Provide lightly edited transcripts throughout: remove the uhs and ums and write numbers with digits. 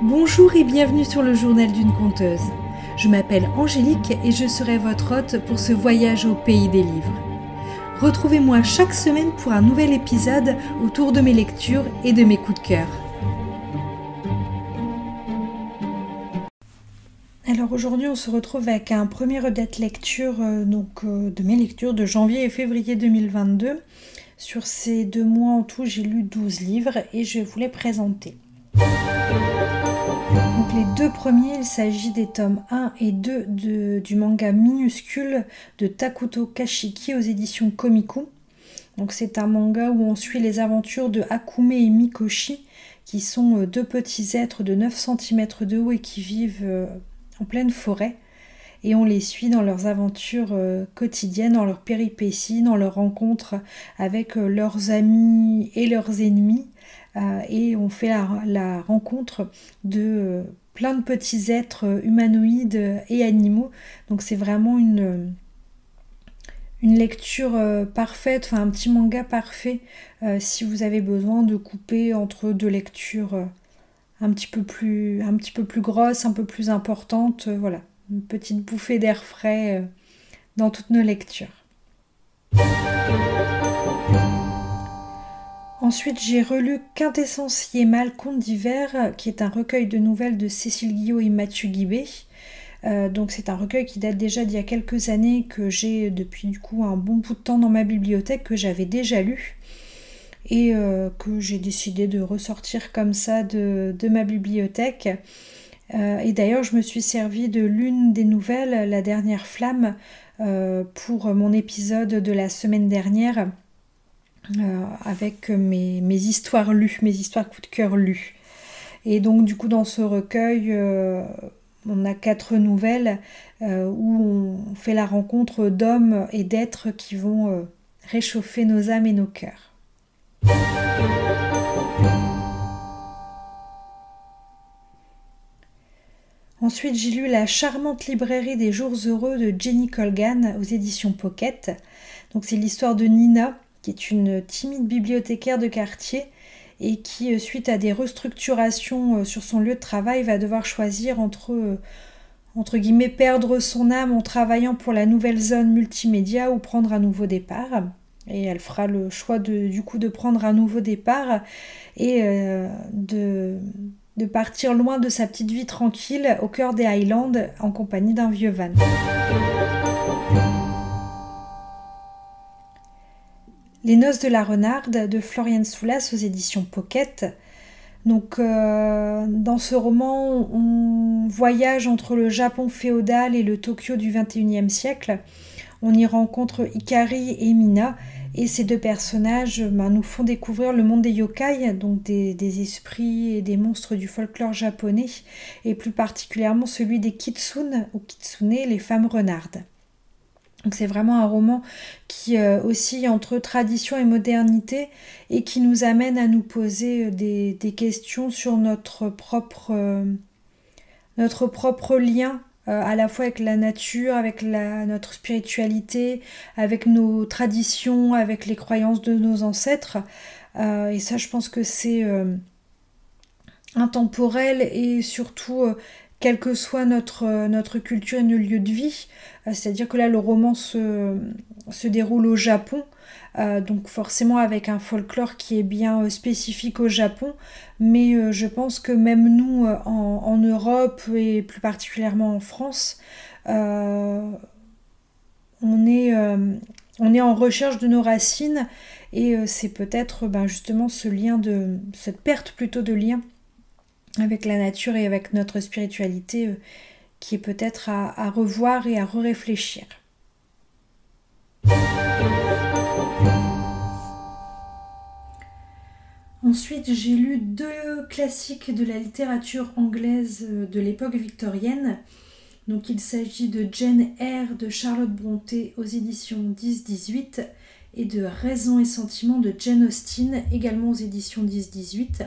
Bonjour et bienvenue sur le journal d'une conteuse. Je m'appelle Angélique et je serai votre hôte pour ce voyage au pays des livres. Retrouvez-moi chaque semaine pour un nouvel épisode autour de mes lectures et de mes coups de cœur. Alors aujourd'hui on se retrouve avec un premier update lecture de mes lectures de janvier et février 2022. Sur ces 2 mois en tout j'ai lu 12 livres et je vais vous les présenter. Donc les 2 premiers, il s'agit des tomes 1 et 2 du manga minuscule de Takuto Kashiki aux éditions Komiku. Donc c'est un manga où on suit les aventures de Hakume et Mikoshi, qui sont 2 petits êtres de 9 cm de haut et qui vivent en pleine forêt. Et on les suit dans leurs aventures quotidiennes, dans leurs péripéties, dans leurs rencontres avec leurs amis et leurs ennemis. Et on fait la rencontre de plein de petits êtres humanoïdes et animaux. Donc c'est vraiment une lecture parfaite, enfin un petit manga parfait si vous avez besoin de couper entre 2 lectures un petit peu plus grosses, un peu plus importantes. Voilà, une petite bouffée d'air frais dans toutes nos lectures. Ensuite, j'ai relu Quintessence Yémal, Contes d'hiver, qui est un recueil de nouvelles de Cécile Guillot et Mathieu Guibé. Donc c'est un recueil qui date déjà d'il y a quelques années, que j'ai depuis du coup un bon bout de temps dans ma bibliothèque, que j'avais déjà lu et que j'ai décidé de ressortir comme ça de ma bibliothèque. Et d'ailleurs, je me suis servie de l'une des nouvelles, La dernière flamme, pour mon épisode de la semaine dernière. Avec mes histoires lues, mes histoires coup de cœur lues. Et donc du coup dans ce recueil, on a 4 nouvelles où on fait la rencontre d'hommes et d'êtres qui vont réchauffer nos âmes et nos cœurs. Ensuite, j'ai lu La charmante librairie des jours heureux de Jenny Colgan aux éditions Pocket. Donc c'est l'histoire de Nina, qui est une timide bibliothécaire de quartier et qui, suite à des restructurations sur son lieu de travail, va devoir choisir entre guillemets, perdre son âme en travaillant pour la nouvelle zone multimédia ou prendre un nouveau départ. Et elle fera le choix du coup de prendre un nouveau départ et de partir loin de sa petite vie tranquille au cœur des Highlands en compagnie d'un vieux van. Les noces de la renarde de Florian Soulas aux éditions Pocket. Donc dans ce roman, on voyage entre le Japon féodal et le Tokyo du XXIe siècle. On y rencontre Hikari et Mina, et ces 2 personnages nous font découvrir le monde des yokai, donc des esprits et des monstres du folklore japonais, et plus particulièrement celui des kitsune ou kitsune, les femmes renardes. Donc c'est vraiment un roman qui oscille entre tradition et modernité et qui nous amène à nous poser des questions sur notre propre lien à la fois avec la nature, avec notre spiritualité, avec nos traditions, avec les croyances de nos ancêtres. Et ça, je pense que c'est intemporel et surtout... quelle que soit notre culture et nos lieux de vie. C'est-à-dire que là, le roman se déroule au Japon, donc forcément avec un folklore qui est bien spécifique au Japon, mais je pense que même nous, en Europe et plus particulièrement en France, on est en recherche de nos racines, et c'est peut-être justement cette perte plutôt de lien avec la nature et avec notre spiritualité qui est peut-être à revoir et à réfléchir. Ensuite, j'ai lu 2 classiques de la littérature anglaise de l'époque victorienne. Donc il s'agit de Jane Eyre de Charlotte Brontë aux éditions 10-18 et de Raison et Sentiment de Jane Austen, également aux éditions 10-18.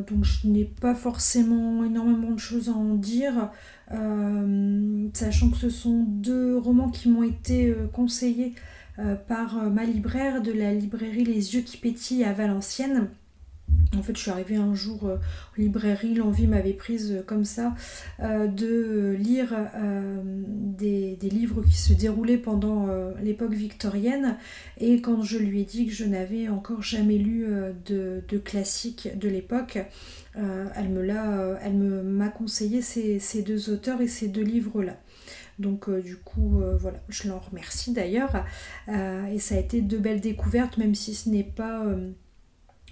Donc je n'ai pas forcément énormément de choses à en dire, sachant que ce sont 2 romans qui m'ont été conseillés par ma libraire de la librairie Les Yeux qui pétillent à Valenciennes. En fait, je suis arrivée un jour en librairie, l'envie m'avait prise comme ça de lire des livres qui se déroulaient pendant l'époque victorienne. Et quand je lui ai dit que je n'avais encore jamais lu de classiques de l'époque, elle m'a conseillé ces deux auteurs et ces deux livres-là. Donc du coup, voilà, je l'en remercie d'ailleurs. Et ça a été de belles découvertes, même si ce n'est pas...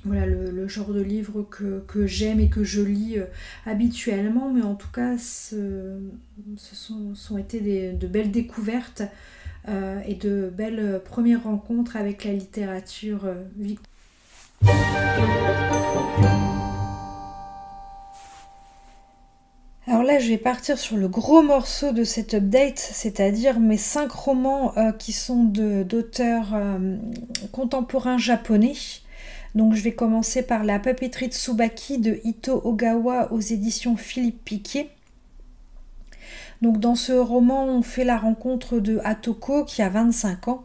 voilà le genre de livre que j'aime et que je lis habituellement, mais en tout cas sont été de belles découvertes et de belles premières rencontres avec la littérature victorienne. Alors là, je vais partir sur le gros morceau de cette update, c'est-à-dire mes 5 romans qui sont d'auteurs contemporains japonais. Donc je vais commencer par La papeterie de Tsubaki de Ito Ogawa aux éditions Philippe Piquet. Donc dans ce roman, on fait la rencontre de Hatoko qui a 25 ans,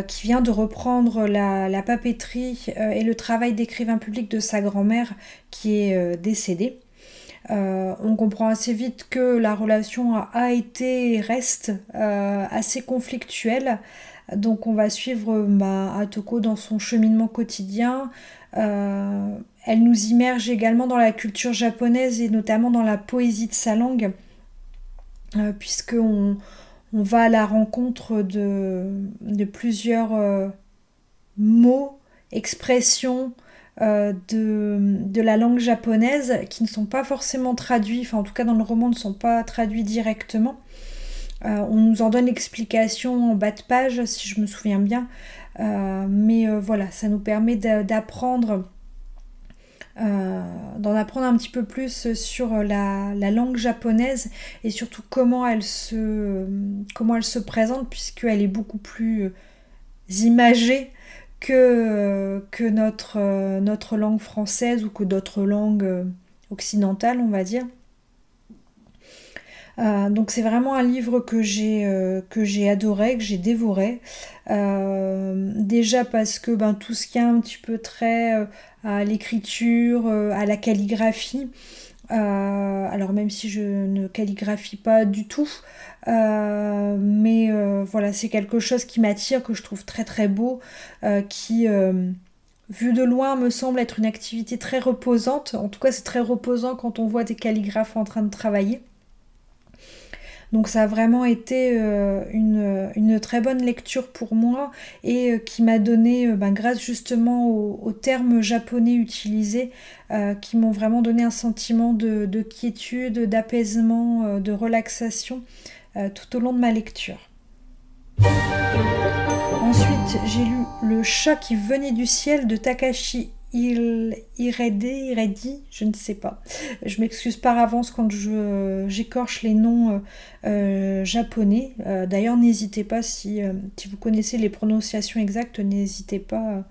qui vient de reprendre la papeterie et le travail d'écrivain public de sa grand-mère qui est décédée. On comprend assez vite que la relation a été et reste assez conflictuelle. Donc on va suivre Hatoko dans son cheminement quotidien. Elle nous immerge également dans la culture japonaise et notamment dans la poésie de sa langue, puisqu'on va à la rencontre de plusieurs mots, expressions de la langue japonaise qui ne sont pas forcément traduits, enfin en tout cas dans le roman ne sont pas traduits directement. On nous en donne l'explication en bas de page si je me souviens bien, mais voilà, ça nous permet d'apprendre d'en apprendre un petit peu plus sur la langue japonaise et surtout comment elle se présente, puisqu'elle est beaucoup plus imagée que notre langue française ou que d'autres langues occidentales, on va dire. Donc c'est vraiment un livre que j'ai adoré, que j'ai dévoré. Déjà parce que tout ce qui est un petit peu trait à l'écriture, à la calligraphie, alors même si je ne calligraphie pas du tout, mais voilà, c'est quelque chose qui m'attire, que je trouve très très beau, qui vu de loin me semble être une activité très reposante. En tout cas c'est très reposant quand on voit des calligraphes en train de travailler. Donc ça a vraiment été une très bonne lecture pour moi et qui m'a donné, grâce justement aux termes japonais utilisés, qui m'ont vraiment donné un sentiment de quiétude, d'apaisement, de relaxation tout au long de ma lecture. Ensuite, j'ai lu Le chat qui venait du ciel de Takashi Iredi, je ne sais pas. Je m'excuse par avance quand j'écorche les noms japonais. D'ailleurs, n'hésitez pas, si vous connaissez les prononciations exactes, n'hésitez pas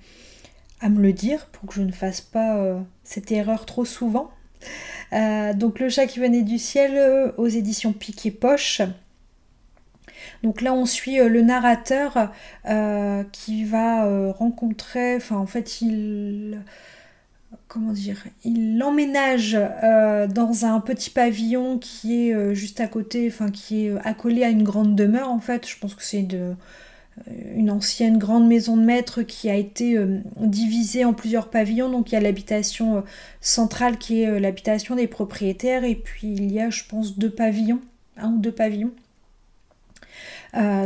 à me le dire pour que je ne fasse pas cette erreur trop souvent. Donc, Le chat qui venait du ciel aux éditions Piquet Poche. Donc là on suit le narrateur qui va rencontrer, en fait il emménage dans un petit pavillon qui est juste à côté, qui est accolé à une grande demeure en fait. Je pense que c'est une ancienne grande maison de maître qui a été divisée en plusieurs pavillons. Donc il y a l'habitation centrale qui est l'habitation des propriétaires, et puis il y a, je pense, un ou deux pavillons.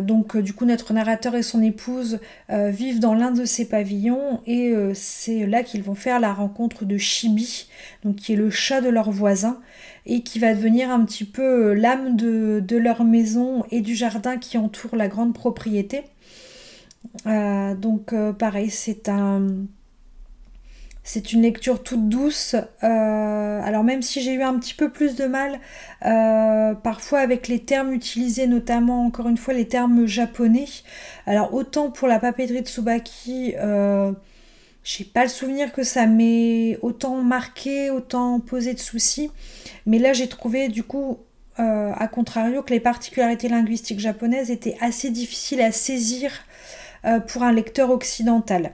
Donc du coup notre narrateur et son épouse vivent dans l'un de ces pavillons, et c'est là qu'ils vont faire la rencontre de Chibi, donc qui est le chat de leur voisin et qui va devenir un petit peu l'âme de leur maison et du jardin qui entoure la grande propriété. Donc pareil, c'est une lecture toute douce. Alors même si j'ai eu un petit peu plus de mal parfois avec les termes utilisés, notamment encore une fois les termes japonais. Alors autant pour La papeterie de Tsubaki, j'ai pas le souvenir que ça m'ait autant marqué, autant posé de soucis. Mais là j'ai trouvé du coup, à contrario, que les particularités linguistiques japonaises étaient assez difficiles à saisir pour un lecteur occidental.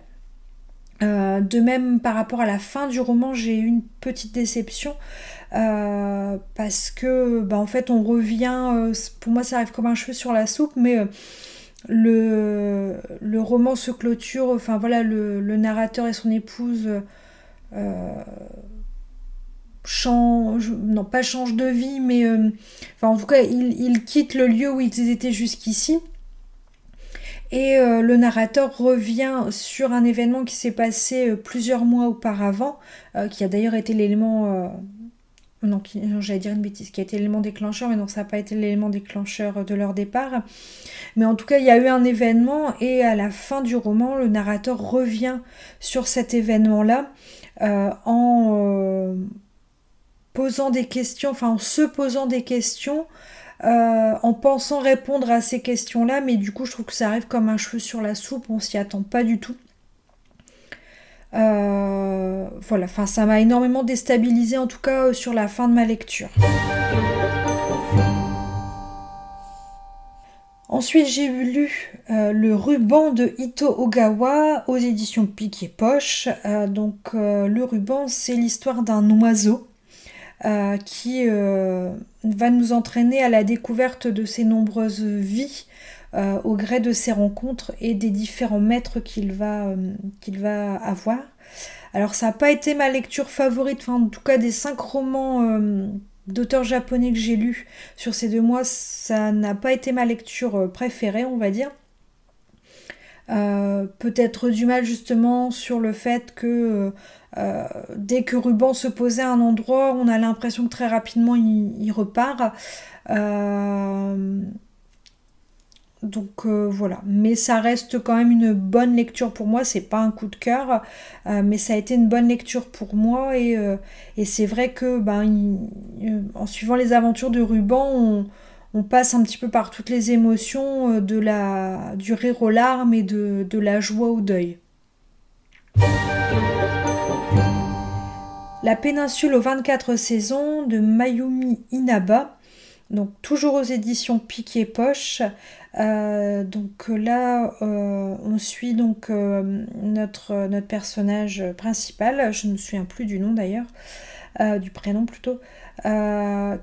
De même, par rapport à la fin du roman, j'ai eu une petite déception parce que, en fait, on revient. Pour moi, ça arrive comme un cheveu sur la soupe, mais le roman se clôture. Enfin voilà, le narrateur et son épouse non pas changent de vie, mais enfin en tout cas, ils quittent le lieu où ils étaient jusqu'ici. Et le narrateur revient sur un événement qui s'est passé plusieurs mois auparavant, qui a d'ailleurs été l'élément... non, j'allais dire une bêtise, qui a été l'élément déclencheur, mais non, ça n'a pas été l'élément déclencheur de leur départ. Mais en tout cas, il y a eu un événement, et à la fin du roman, le narrateur revient sur cet événement-là en posant des questions, enfin en se posant des questions, en pensant répondre à ces questions-là, mais du coup je trouve que ça arrive comme un cheveu sur la soupe, on s'y attend pas du tout. Voilà, enfin ça m'a énormément déstabilisée en tout cas sur la fin de ma lecture. Ensuite j'ai lu Le ruban de Ito Ogawa aux éditions Pic et Poche. Le ruban, c'est l'histoire d'un oiseau qui va nous entraîner à la découverte de ses nombreuses vies au gré de ses rencontres et des différents maîtres qu'il va avoir. Alors ça n'a pas été ma lecture favorite, enfin en tout cas des 5 romans d'auteurs japonais que j'ai lus sur ces 2 mois, ça n'a pas été ma lecture préférée, on va dire. Peut-être du mal justement sur le fait que dès que Ruban se posait à un endroit, on a l'impression que très rapidement il repart. Voilà, mais ça reste quand même une bonne lecture pour moi, c'est pas un coup de cœur, mais ça a été une bonne lecture pour moi et c'est vrai que en suivant les aventures de Ruban, on passe un petit peu par toutes les émotions du rire aux larmes et de la joie au deuil. La péninsule aux 24 saisons de Mayumi Inaba, donc toujours aux éditions Pic et Poche. On suit donc notre personnage principal, je ne me souviens plus du nom d'ailleurs, du prénom plutôt,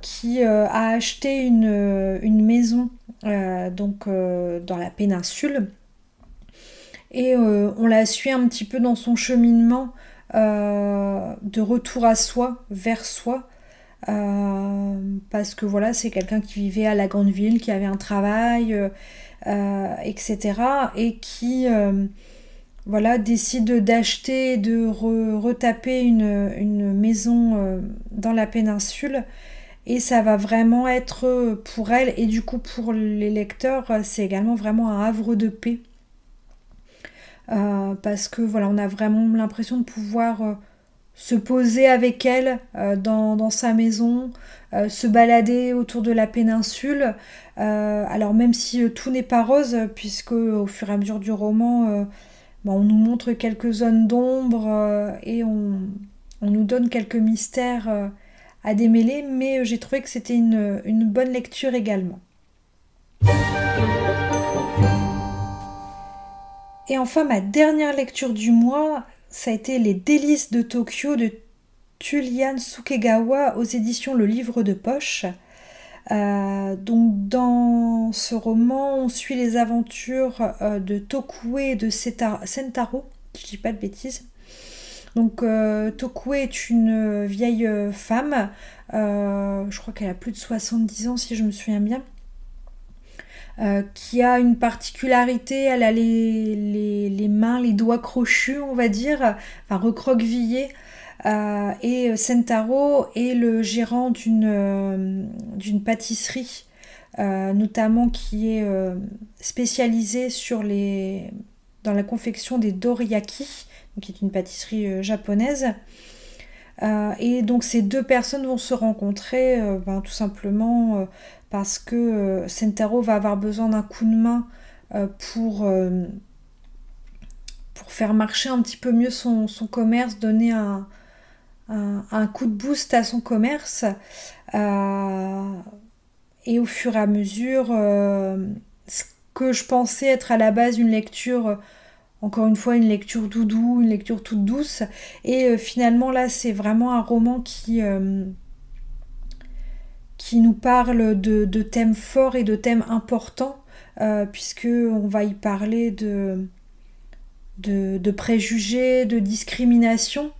qui a acheté une maison dans la péninsule et on la suit un petit peu dans son cheminement de retour à soi, vers soi. Parce que voilà, c'est quelqu'un qui vivait à la grande ville, qui avait un travail, etc. Et qui décide d'acheter, de retaper une maison dans la péninsule. Et ça va vraiment être pour elle, et du coup pour les lecteurs, c'est également vraiment un havre de paix. Parce que voilà, on a vraiment l'impression de pouvoir se poser avec elle dans sa maison, se balader autour de la péninsule. Alors même si tout n'est pas rose, puisque au fur et à mesure du roman, on nous montre quelques zones d'ombre et on nous donne quelques mystères à démêler, mais j'ai trouvé que c'était une bonne lecture également. Et enfin, ma dernière lecture du mois, ça a été Les délices de Tokyo de Tulian Sukegawa aux éditions Le Livre de Poche. Donc dans ce roman, on suit les aventures de Tokue et de Sentaro, si je dis pas de bêtises. Donc Tokue est une vieille femme, je crois qu'elle a plus de 70 ans si je me souviens bien. Qui a une particularité, elle a les mains, les doigts crochus, on va dire, enfin recroquevillés. Et Sentaro est le gérant d'une pâtisserie, notamment qui est spécialisée dans la confection des doriyaki, qui est une pâtisserie japonaise. Et donc ces deux personnes vont se rencontrer tout simplement parce que Sentaro va avoir besoin d'un coup de main pour faire marcher un petit peu mieux son commerce, donner un coup de boost à son commerce. Et au fur et à mesure, ce que je pensais être à la base une lecture encore une fois, une lecture doudou, une lecture toute douce. Et finalement, là, c'est vraiment un roman qui nous parle de thèmes forts et de thèmes importants, puisque on va y parler de préjugés, de discrimination,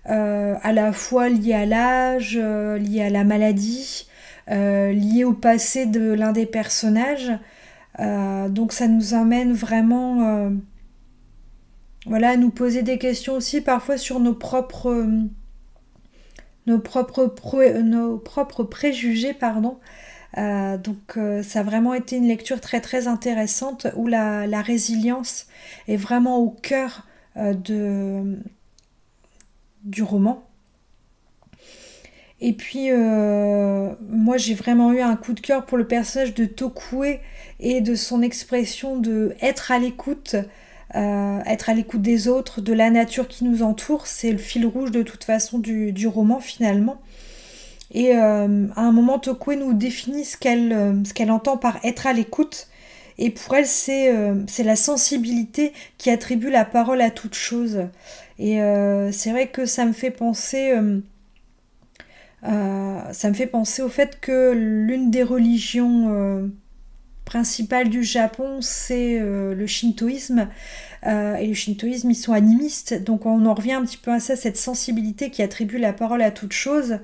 à la fois liés à l'âge, liés à la maladie, liés au passé de l'un des personnages. Donc ça nous amène vraiment à nous poser des questions aussi parfois sur nos propres préjugés, pardon. Donc ça a vraiment été une lecture très très intéressante où la résilience est vraiment au cœur du roman. Et puis moi j'ai vraiment eu un coup de cœur pour le personnage de Tokue et de son expression de être à l'écoute des autres, de la nature qui nous entoure. C'est le fil rouge de toute façon du roman finalement. Et à un moment, Tokue nous définit ce qu'elle entend par être à l'écoute. Et pour elle, c'est la sensibilité qui attribue la parole à toute chose. Et c'est vrai que ça me fait penser au fait que l'une des religions principales du Japon, c'est le shintoïsme. Et le shintoïsme, ils sont animistes. Donc on en revient un petit peu à ça, cette sensibilité qui attribue la parole à toute chose.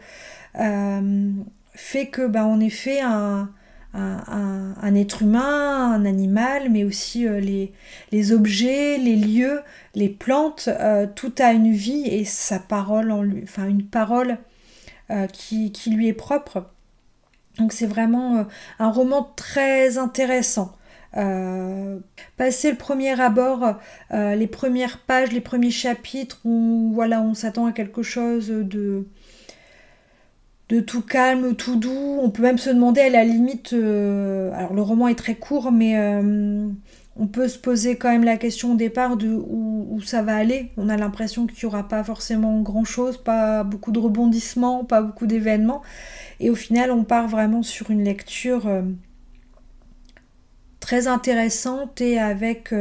Fait que en effet un être humain, un animal, mais aussi les objets, les lieux, les plantes, tout a une vie et sa parole en lui, enfin une parole qui lui est propre. Donc c'est vraiment un roman très intéressant. Passé le premier abord, les premières pages, les premiers chapitres, on s'attend à quelque chose de tout calme, tout doux. On peut même se demander à la limite, alors le roman est très court, mais on peut se poser quand même la question au départ de où ça va aller. On a l'impression qu'il n'y aura pas forcément grand chose, pas beaucoup de rebondissements, pas beaucoup d'événements. Et au final, on part vraiment sur une lecture très intéressante et avec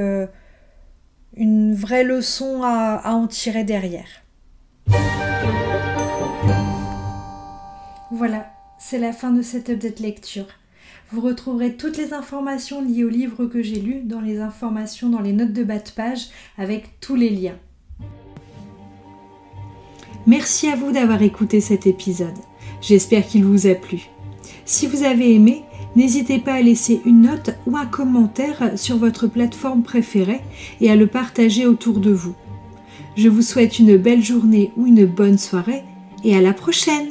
une vraie leçon à en tirer derrière. Voilà, c'est la fin de cette update lecture. Vous retrouverez toutes les informations liées au livre que j'ai lu dans les informations dans les notes de bas de page avec tous les liens. Merci à vous d'avoir écouté cet épisode. J'espère qu'il vous a plu. Si vous avez aimé, n'hésitez pas à laisser une note ou un commentaire sur votre plateforme préférée et à le partager autour de vous. Je vous souhaite une belle journée ou une bonne soirée et à la prochaine!